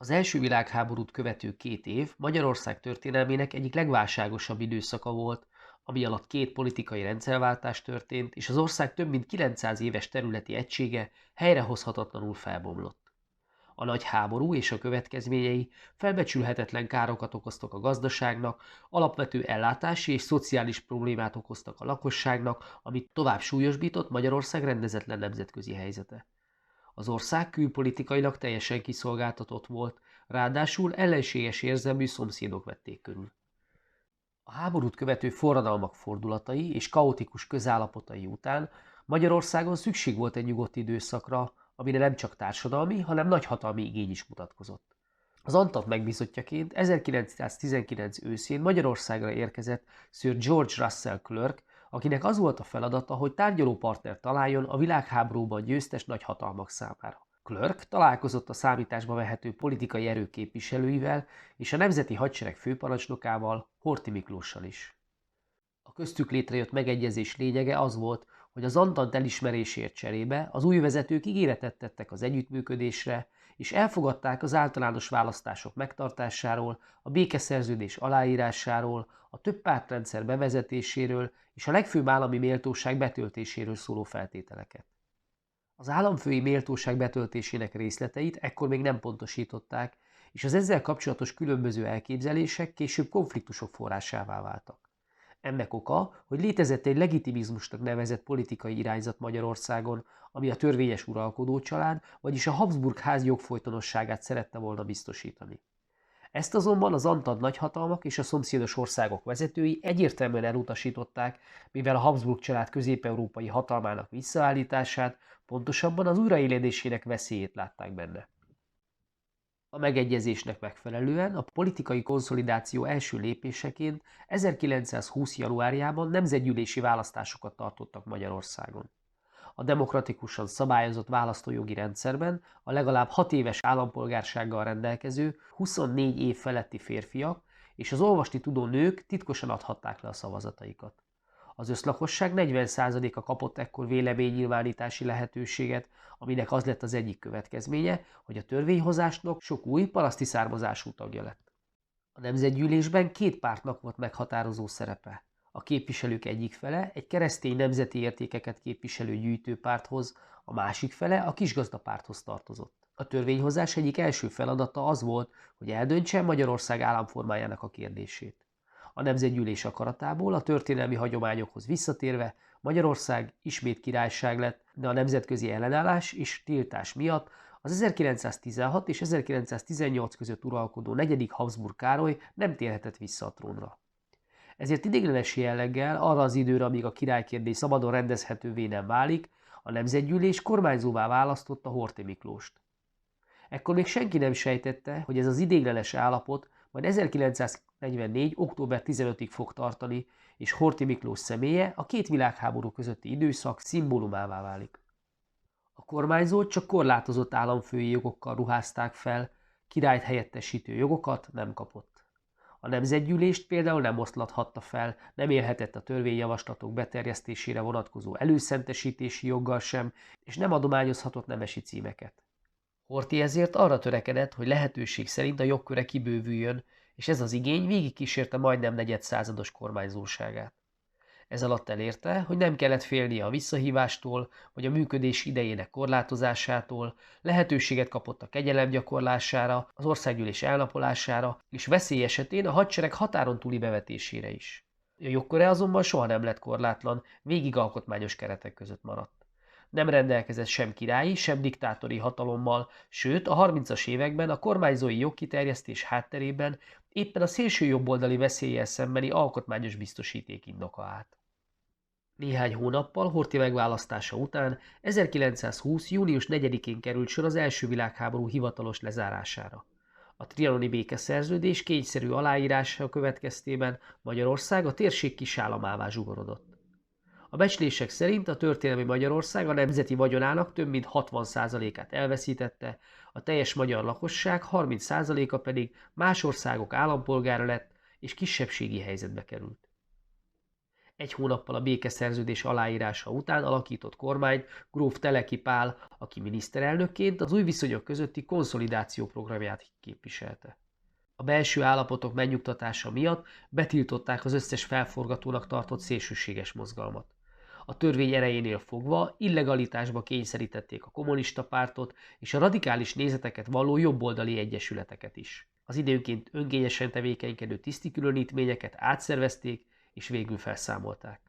Az első világháborút követő 2 év Magyarország történelmének egyik legválságosabb időszaka volt, ami alatt 2 politikai rendszerváltás történt, és az ország több mint 900 éves területi egysége helyrehozhatatlanul felbomlott. A nagy háború és a következményei felbecsülhetetlen károkat okoztak a gazdaságnak, alapvető ellátási és szociális problémát okoztak a lakosságnak, amit tovább súlyosbított Magyarország rendezetlen nemzetközi helyzete. Az ország külpolitikailag teljesen kiszolgáltatott volt, ráadásul ellenséges érzelmű szomszédok vették körül. A háborút követő forradalmak fordulatai és kaotikus közállapotai után Magyarországon szükség volt egy nyugodt időszakra, amire nem csak társadalmi, hanem nagyhatalmi igény is mutatkozott. Az Antant megbízottjaként 1919 őszén Magyarországra érkezett Sir George Russell Clerk, akinek az volt a feladata, hogy tárgyalópartnert találjon a világháborúban győztes nagyhatalmak számára. Clerk találkozott a számításba vehető politikai erők képviselőivel és a Nemzeti Hadsereg főparancsnokával, Horthy Miklóssal is. A köztük létrejött megegyezés lényege az volt, hogy az Antant elismerésért cserébe az új vezetők ígéretet tettek az együttműködésre, és elfogadták az általános választások megtartásáról, a békeszerződés aláírásáról, a többpártrendszer bevezetéséről és a legfőbb állami méltóság betöltéséről szóló feltételeket. Az államfői méltóság betöltésének részleteit ekkor még nem pontosították, és az ezzel kapcsolatos különböző elképzelések később konfliktusok forrásává váltak. Ennek oka, hogy létezett egy legitimizmusnak nevezett politikai irányzat Magyarországon, ami a törvényes uralkodó család, vagyis a Habsburg ház jogfolytonosságát szerette volna biztosítani. Ezt azonban az Antant nagyhatalmak és a szomszédos országok vezetői egyértelműen elutasították, mivel a Habsburg család közép-európai hatalmának visszaállítását, pontosabban az újraéledésének veszélyét látták benne. A megegyezésnek megfelelően a politikai konszolidáció első lépéseként 1920. januárjában nemzetgyűlési választásokat tartottak Magyarországon. A demokratikusan szabályozott választójogi rendszerben a legalább 6 éves állampolgársággal rendelkező 24 év feletti férfiak és az olvasni tudó nők titkosan adhatták le a szavazataikat. Az összlakosság 40%-a kapott ekkor véleménynyilvánítási lehetőséget, aminek az lett az egyik következménye, hogy a törvényhozásnak sok új paraszti származású tagja lett. A nemzetgyűlésben 2 pártnak volt meghatározó szerepe. A képviselők egyik fele egy keresztény nemzeti értékeket képviselő gyűjtőpárthoz, a másik fele a kisgazdapárthoz tartozott. A törvényhozás egyik első feladata az volt, hogy eldöntse Magyarország államformájának a kérdését. A nemzetgyűlés akaratából a történelmi hagyományokhoz visszatérve Magyarország ismét királyság lett, de a nemzetközi ellenállás és tiltás miatt az 1916 és 1918 között uralkodó 4. Habsburg Károly nem térhetett vissza a trónra. Ezért ideiglenes jelleggel arra az időre, amíg a királykérdés szabadon rendezhetővé nem válik, a nemzetgyűlés kormányzóvá választotta Horthy Miklóst. Ekkor még senki nem sejtette, hogy ez az ideiglenes állapot majd 1944. október 15-ig fog tartani, és Horthy Miklós személye a 2 világháború közötti időszak szimbólumává válik. A kormányzót csak korlátozott államfői jogokkal ruházták fel, királyt helyettesítő jogokat nem kapott. A nemzetgyűlést például nem oszlathatta fel, nem élhetett a törvényjavaslatok beterjesztésére vonatkozó előszentesítési joggal sem, és nem adományozhatott nemesi címeket. Horthy ezért arra törekedett, hogy lehetőség szerint a jogköre kibővüljön, és ez az igény végigkísérte majdnem negyedszázados kormányzóságát. Ez alatt elérte, hogy nem kellett félnie a visszahívástól, vagy a működés idejének korlátozásától, lehetőséget kapott a kegyelem gyakorlására, az országgyűlés elnapolására, és veszély esetén a hadsereg határon túli bevetésére is. A jogköre azonban soha nem lett korlátlan, végig alkotmányos keretek között maradt. Nem rendelkezett sem királyi, sem diktátori hatalommal, sőt a 30-as években a kormányzói jogkiterjesztés hátterében éppen a szélső jobboldali veszéllyel szembeni alkotmányos biztosíték indoka állt. Néhány hónappal Horthy megválasztása után 1920. június 4-én került sor az első világháború hivatalos lezárására. A trianoni békeszerződés kényszerű aláírása következtében Magyarország a térség kisállamává zsugorodott. A becslések szerint a történelmi Magyarország a nemzeti vagyonának több mint 60%-át elveszítette, a teljes magyar lakosság 30%-a pedig más országok állampolgára lett és kisebbségi helyzetbe került. Egy hónappal a békeszerződés aláírása után alakított kormányt gróf Teleki Pál, aki miniszterelnökként az új viszonyok közötti konszolidáció programját képviselte. A belső állapotok megnyugtatása miatt betiltották az összes felforgatónak tartott szélsőséges mozgalmat. A törvény erejénél fogva illegalitásba kényszerítették a kommunista pártot és a radikális nézeteket valló jobboldali egyesületeket is. Az időnként önkényesen tevékenykedő tisztikülönítményeket átszervezték és végül felszámolták.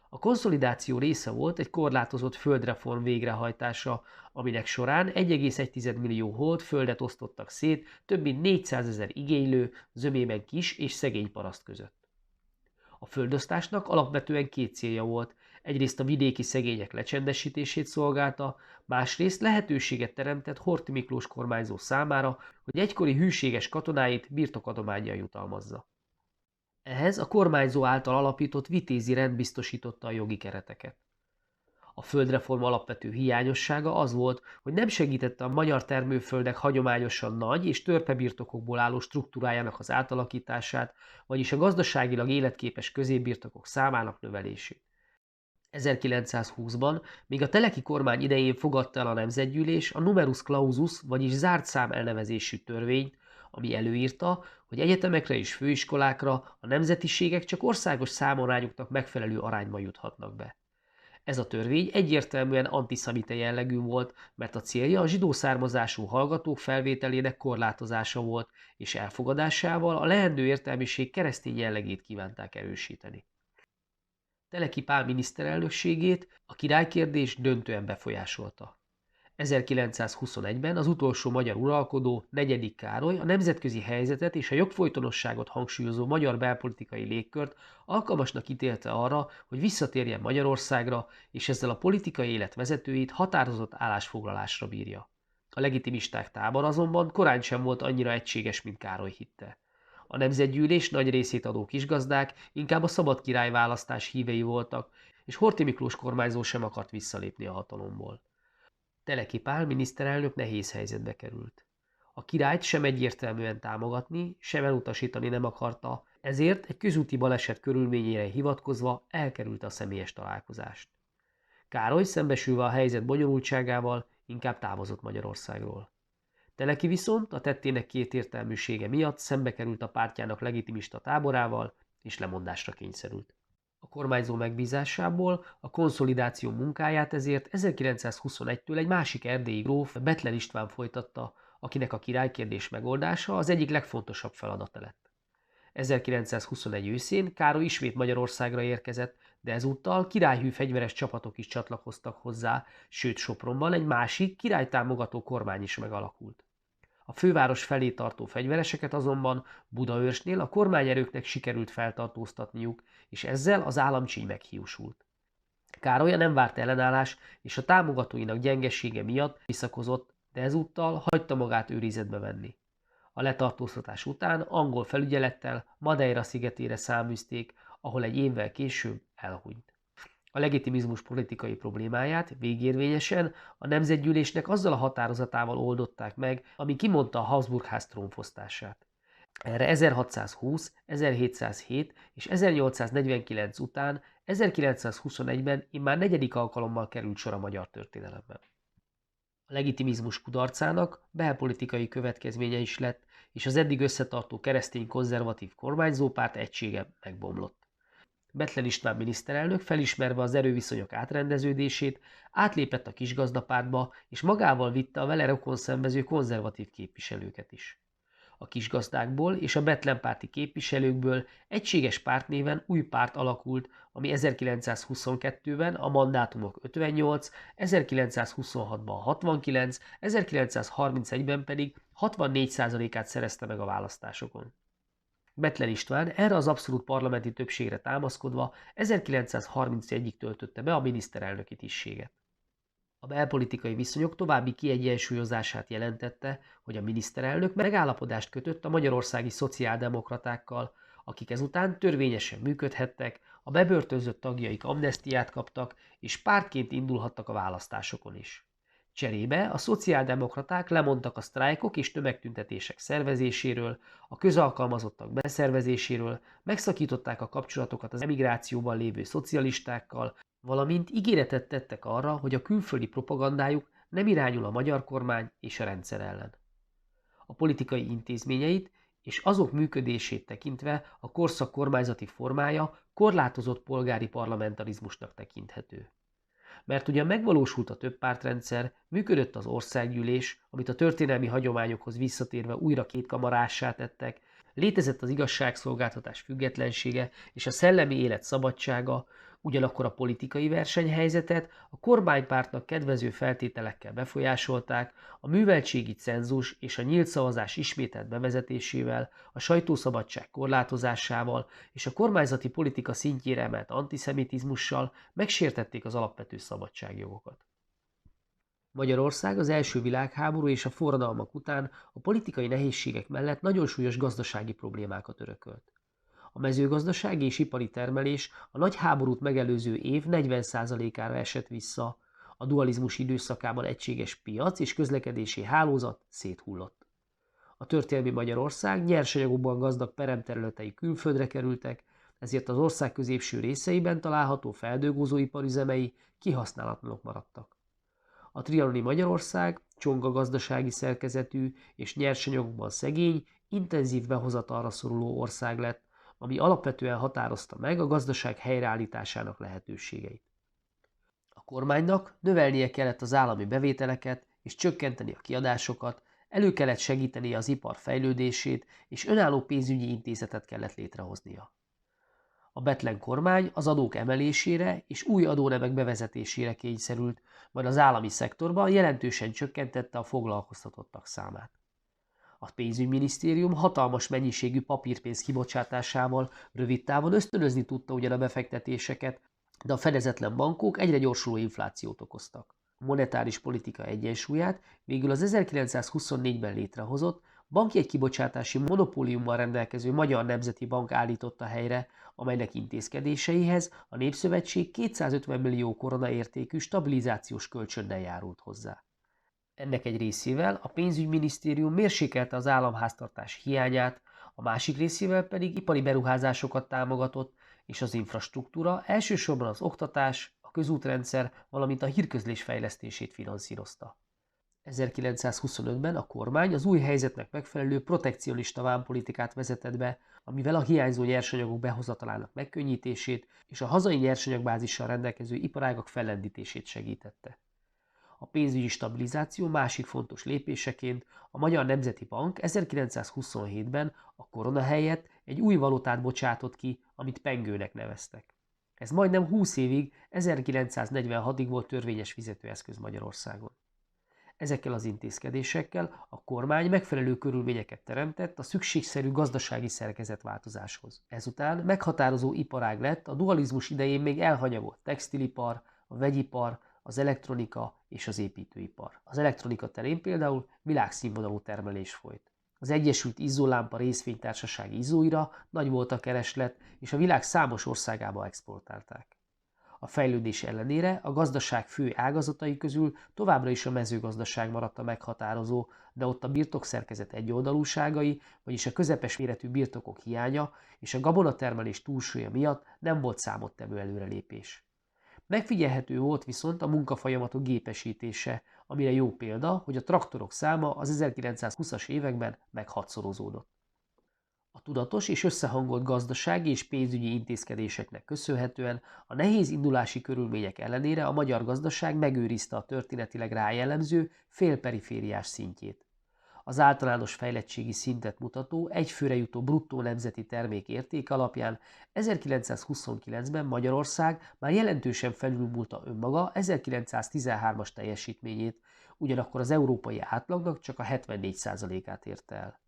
A konszolidáció része volt egy korlátozott földreform végrehajtása, aminek során 1,1 millió hold földet osztottak szét több mint 400 000 igénylő, zömében kis és szegény paraszt között. A földosztásnak alapvetően két célja volt: egyrészt a vidéki szegények lecsendesítését szolgálta, másrészt lehetőséget teremtett Horthy Miklós kormányzó számára, hogy egykori hűséges katonáit birtokadománnyal jutalmazza. Ehhez a kormányzó által alapított vitézi rend biztosította a jogi kereteket. A földreform alapvető hiányossága az volt, hogy nem segítette a magyar termőföldek hagyományosan nagy és törpebirtokokból álló struktúrájának az átalakítását, vagyis a gazdaságilag életképes középbirtokok számának növelését. 1920-ban, még a Teleki kormány idején fogadta el a Nemzetgyűlés a numerus clausus, vagyis zárt szám elnevezésű törvényt, ami előírta, hogy egyetemekre és főiskolákra a nemzetiségek csak országos számarányoknak megfelelő arányban juthatnak be. Ez a törvény egyértelműen antiszemita jellegű volt, mert a célja a zsidó származású hallgatók felvételének korlátozása volt, és elfogadásával a leendő értelmiség keresztény jellegét kívánták erősíteni. Teleki Pál miniszterelnökségét a királykérdés döntően befolyásolta. 1921-ben az utolsó magyar uralkodó, negyedik Károly a nemzetközi helyzetet és a jogfolytonosságot hangsúlyozó magyar belpolitikai légkört alkalmasnak ítélte arra, hogy visszatérjen Magyarországra, és ezzel a politikai élet vezetőit határozott állásfoglalásra bírja. A legitimisták tábor azonban korán sem volt annyira egységes, mint Károly hitte. A nemzetgyűlés nagy részét adó kisgazdák inkább a szabad királyválasztás hívei voltak, és Horthy Miklós kormányzó sem akart visszalépni a hatalomból. Teleki Pál miniszterelnök nehéz helyzetbe került. A királyt sem egyértelműen támogatni, sem elutasítani nem akarta, ezért egy közúti baleset körülményére hivatkozva elkerülte a személyes találkozást. Károly szembesülve a helyzet bonyolultságával inkább távozott Magyarországról. Teleki viszont a tettének kétértelműsége miatt szembe került a pártjának legitimista táborával, és lemondásra kényszerült. A kormányzó megbízásából a konszolidáció munkáját ezért 1921-től egy másik erdélyi gróf, Bethlen István folytatta, akinek a királykérdés megoldása az egyik legfontosabb feladata lett. 1921 őszén Károly ismét Magyarországra érkezett, de ezúttal királyhű fegyveres csapatok is csatlakoztak hozzá, sőt Sopronban egy másik királytámogató kormány is megalakult. A főváros felé tartó fegyvereseket azonban Budaörsnél a kormányerőknek sikerült feltartóztatniuk, és ezzel az államcsíny meghiúsult. Károly nem várt ellenállás, és a támogatóinak gyengesége miatt visszakozott, de ezúttal hagyta magát őrizetbe venni. A letartóztatás után angol felügyelettel Madeira szigetére száműzték, ahol egy évvel később elhunyt. A legitimizmus politikai problémáját végérvényesen a nemzetgyűlésnek azzal a határozatával oldották meg, ami kimondta a Habsburg-ház trónfosztását. Erre 1620, 1707 és 1849 után 1921-ben immár negyedik alkalommal került sor a magyar történelemben. A legitimizmus kudarcának belpolitikai következménye is lett, és az eddig összetartó keresztény-konzervatív kormányzópárt egysége megbomlott. Bethlen István miniszterelnök felismerve az erőviszonyok átrendeződését átlépett a kisgazdapártba, és magával vitte a vele rokon szenvező konzervatív képviselőket is. A kisgazdákból és a Bethlen párti képviselőkből egységes pártnéven új párt alakult, ami 1922-ben a mandátumok 58, 1926-ban 69, 1931-ben pedig 64%-át szerezte meg a választásokon. Bethlen István erre az abszolút parlamenti többségre támaszkodva 1931-ig töltötte be a miniszterelnöki tisztséget. A belpolitikai viszonyok további kiegyensúlyozását jelentette, hogy a miniszterelnök megállapodást kötött a magyarországi szociáldemokratákkal, akik ezután törvényesen működhettek, a bebörtönzött tagjaik amnesztiát kaptak, és pártként indulhattak a választásokon is. Cserébe a szociáldemokraták lemondtak a sztrájkok és tömegtüntetések szervezéséről, a közalkalmazottak beszervezéséről, megszakították a kapcsolatokat az emigrációban lévő szocialistákkal, valamint ígéretet tettek arra, hogy a külföldi propagandájuk nem irányul a magyar kormány és a rendszer ellen. A politikai intézményeit és azok működését tekintve a korszak kormányzati formája korlátozott polgári parlamentarizmusnak tekinthető. Mert ugyan megvalósult a többpártrendszer, működött az országgyűlés, amit a történelmi hagyományokhoz visszatérve újra kétkamarássá tettek, létezett az igazságszolgáltatás függetlensége és a szellemi élet szabadsága, ugyanakkor a politikai versenyhelyzetet a kormánypártnak kedvező feltételekkel befolyásolták, a műveltségi cenzus és a nyílt szavazás ismételt bevezetésével, a sajtószabadság korlátozásával és a kormányzati politika szintjére emelt antiszemitizmussal megsértették az alapvető szabadságjogokat. Magyarország az első világháború és a forradalmak után a politikai nehézségek mellett nagyon súlyos gazdasági problémákat örökölt. A mezőgazdasági és ipari termelés a nagy háborút megelőző év 40%-ára esett vissza, a dualizmus időszakában egységes piac és közlekedési hálózat széthullott. A történelmi Magyarország nyersanyagokban gazdag peremterületei külföldre kerültek, ezért az ország középső részeiben található feldolgozóiparüzemei kihasználatlanok maradtak. A trianoni Magyarország csonga gazdasági szerkezetű és nyersanyagokban szegény, intenzív behozatalra szoruló ország lett, ami alapvetően határozta meg a gazdaság helyreállításának lehetőségeit. A kormánynak növelnie kellett az állami bevételeket és csökkenteni a kiadásokat, elő kellett segíteni az ipar fejlődését, és önálló pénzügyi intézetet kellett létrehoznia. A betlen kormány az adók emelésére és új adónemek bevezetésére kényszerült, majd az állami szektorban jelentősen csökkentette a foglalkoztatottak számát. A pénzügyminisztérium hatalmas mennyiségű papírpénz kibocsátásával rövid távon ösztönözni tudta ugyan a befektetéseket, de a fedezetlen bankok egyre gyorsuló inflációt okoztak. A monetáris politika egyensúlyát végül az 1924-ben létrehozott, bankjegykibocsátási monopóliummal rendelkező Magyar Nemzeti Bank állította helyre, amelynek intézkedéseihez a Népszövetség 250 millió korona értékű stabilizációs kölcsönnel járult hozzá. Ennek egy részével a pénzügyminisztérium mérsékelte az államháztartás hiányát, a másik részével pedig ipari beruházásokat támogatott, és az infrastruktúra elsősorban az oktatás, a közútrendszer, valamint a hírközlés fejlesztését finanszírozta. 1925-ben a kormány az új helyzetnek megfelelő protekcionista vámpolitikát vezetett be, amivel a hiányzó nyersanyagok behozatalának megkönnyítését és a hazai nyersanyagbázissal rendelkező iparágak fellendítését segítette. A pénzügyi stabilizáció másik fontos lépéseként a Magyar Nemzeti Bank 1927-ben a korona helyett egy új valutát bocsátott ki, amit pengőnek neveztek. Ez majdnem 20 évig, 1946-ig volt törvényes fizetőeszköz Magyarországon. Ezekkel az intézkedésekkel a kormány megfelelő körülményeket teremtett a szükségszerű gazdasági szerkezetváltozáshoz. Ezután meghatározó iparág lett a dualizmus idején még elhanyagolt textilipar, a vegyipar, az elektronika és az építőipar. Az elektronika terén például világszínvonalú termelés folyt. Az Egyesült Izzólámpa részvénytársaság izzóira nagy volt a kereslet, és a világ számos országába exportálták. A fejlődés ellenére a gazdaság fő ágazatai közül továbbra is a mezőgazdaság maradt a meghatározó, de ott a birtokszerkezet egyoldalúságai, vagyis a közepes méretű birtokok hiánya és a gabonatermelés túlsúlya miatt nem volt számottevő előrelépés. Megfigyelhető volt viszont a munkafolyamatok gépesítése, amire jó példa, hogy a traktorok száma az 1920-as években meghatszorozódott. A tudatos és összehangolt gazdasági és pénzügyi intézkedéseknek köszönhetően a nehéz indulási körülmények ellenére a magyar gazdaság megőrizte a történetileg rájellemző félperifériás szintjét. Az általános fejlettségi szintet mutató egyfőre jutó bruttó nemzeti termék érték alapján 1929-ben Magyarország már jelentősen felülmúlta önmaga 1913-as teljesítményét, ugyanakkor az európai átlagnak csak a 74%-át érte el.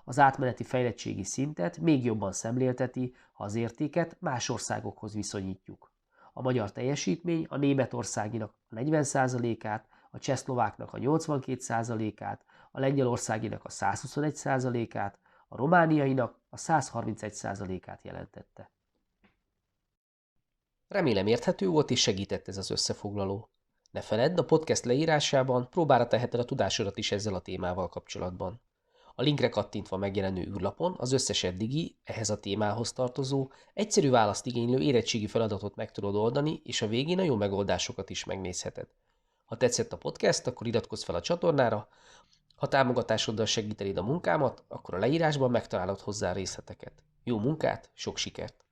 Az átmeneti fejlettségi szintet még jobban szemlélteti, ha az értéket más országokhoz viszonyítjuk. A magyar teljesítmény a Németországinak a 40%-át, a csehszlováknak a 82%-át, a lengyelországinak a 121%-át, a romániainak a 131%-át jelentette. Remélem érthető volt és segített ez az összefoglaló. Ne feledd, a podcast leírásában próbára teheted a tudásodat is ezzel a témával kapcsolatban. A linkre kattintva megjelenő űrlapon az összes eddigi, ehhez a témához tartozó, egyszerű választ igénylő érettségi feladatot meg tudod oldani, és a végén a jó megoldásokat is megnézheted. Ha tetszett a podcast, akkor iratkozz fel a csatornára, ha támogatásoddal segítenéd a munkámat, akkor a leírásban megtalálod hozzá részleteket. Jó munkát, sok sikert!